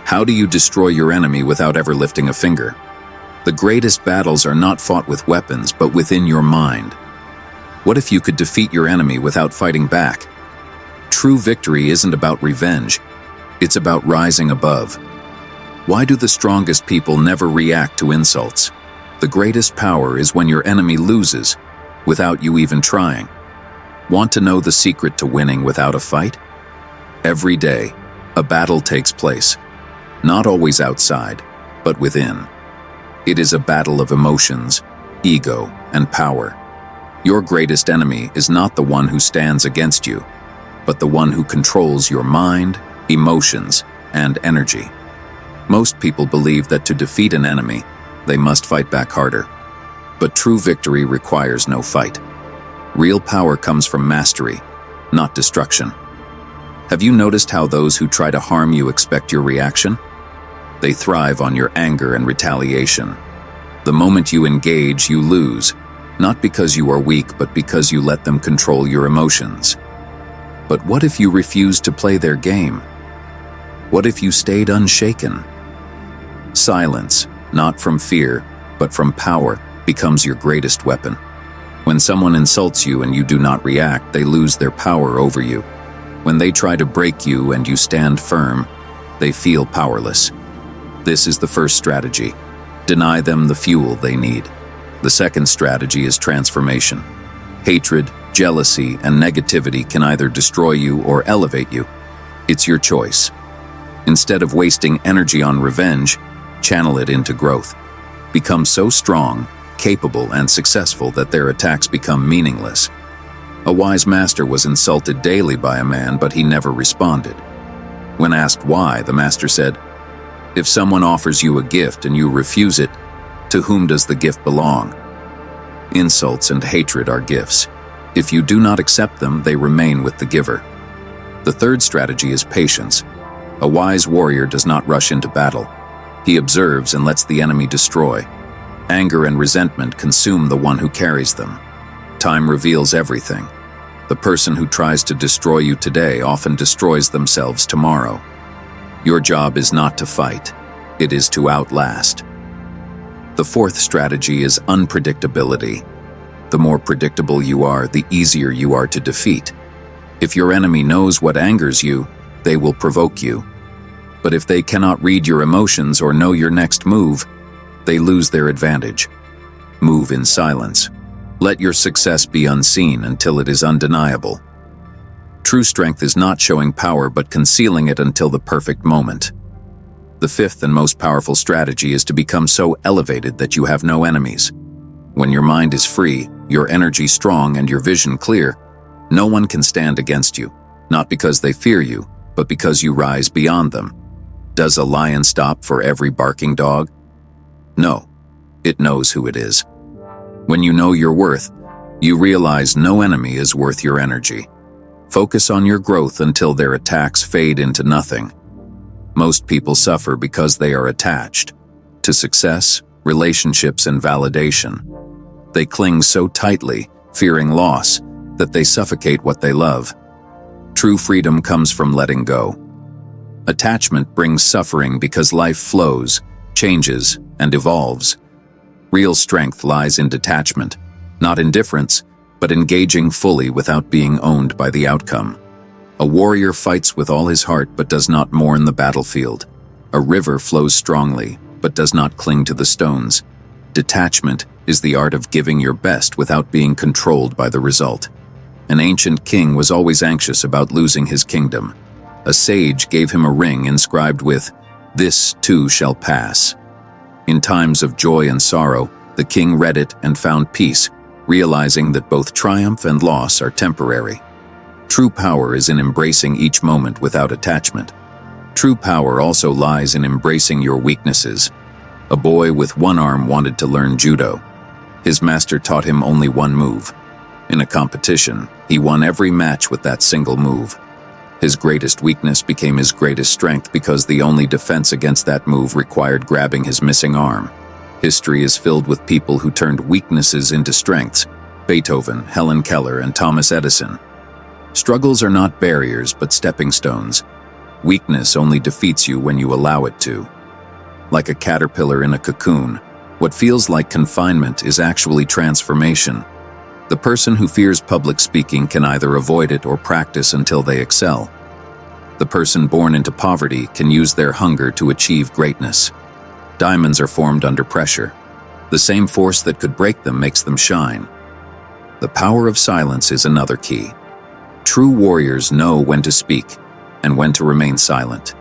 How do you destroy your enemy without ever lifting a finger? The greatest battles are not fought with weapons, but within your mind. What if you could defeat your enemy without fighting back? True victory isn't about revenge. It's about rising above. Why do the strongest people never react to insults? The greatest power is when your enemy loses, without you even trying. Want to know the secret to winning without a fight? Every day, a battle takes place. Not always outside, but within. It is a battle of emotions, ego, and power. Your greatest enemy is not the one who stands against you, but the one who controls your mind, emotions, and energy. Most people believe that to defeat an enemy, they must fight back harder. But true victory requires no fight. Real power comes from mastery, not destruction. Have you noticed how those who try to harm you expect your reaction? They thrive on your anger and retaliation. The moment you engage, you lose, not because you are weak, but because you let them control your emotions. But what if you refused to play their game? What if you stayed unshaken? Silence, not from fear, but from power, becomes your greatest weapon. When someone insults you and you do not react, they lose their power over you. When they try to break you and you stand firm, they feel powerless. This is the first strategy. Deny them the fuel they need. The second strategy is transformation. Hatred, jealousy, and negativity can either destroy you or elevate you. It's your choice. Instead of wasting energy on revenge, channel it into growth. Become so strong, capable, and successful that their attacks become meaningless. A wise master was insulted daily by a man, but he never responded. When asked why, the master said, "If someone offers you a gift and you refuse it, to whom does the gift belong?" Insults and hatred are gifts. If you do not accept them, they remain with the giver. The third strategy is patience. A wise warrior does not rush into battle. He observes and lets the enemy destroy. Anger and resentment consume the one who carries them. Time reveals everything. The person who tries to destroy you today often destroys themselves tomorrow. Your job is not to fight. It is to outlast. The fourth strategy is unpredictability. The more predictable you are, the easier you are to defeat. If your enemy knows what angers you, they will provoke you. But if they cannot read your emotions or know your next move, they lose their advantage. Move in silence. Let your success be unseen until it is undeniable. True strength is not showing power but concealing it until the perfect moment. The fifth and most powerful strategy is to become so elevated that you have no enemies. When your mind is free, your energy strong, and your vision clear, no one can stand against you, not because they fear you, but because you rise beyond them. Does a lion stop for every barking dog? No, it knows who it is. When you know your worth, you realize no enemy is worth your energy. Focus on your growth until their attacks fade into nothing. Most people suffer because they are attached to success, relationships, and validation. They cling so tightly, fearing loss, that they suffocate what they love. True freedom comes from letting go. Attachment brings suffering because life flows, changes, and evolves. Real strength lies in detachment, not indifference, but engaging fully without being owned by the outcome. A warrior fights with all his heart but does not mourn the battlefield. A river flows strongly but does not cling to the stones. Detachment is the art of giving your best without being controlled by the result. An ancient king was always anxious about losing his kingdom. A sage gave him a ring inscribed with, "This too shall pass." In times of joy and sorrow, the king read it and found peace, realizing that both triumph and loss are temporary. True power is in embracing each moment without attachment. True power also lies in embracing your weaknesses. A boy with one arm wanted to learn judo. His master taught him only one move. In a competition, he won every match with that single move. His greatest weakness became his greatest strength because the only defense against that move required grabbing his missing arm. History is filled with people who turned weaknesses into strengths: Beethoven, Helen Keller, and Thomas Edison. Struggles are not barriers but stepping stones. Weakness only defeats you when you allow it to. Like a caterpillar in a cocoon, what feels like confinement is actually transformation. The person who fears public speaking can either avoid it or practice until they excel. The person born into poverty can use their hunger to achieve greatness. Diamonds are formed under pressure. The same force that could break them makes them shine. The power of silence is another key. True warriors know when to speak and when to remain silent.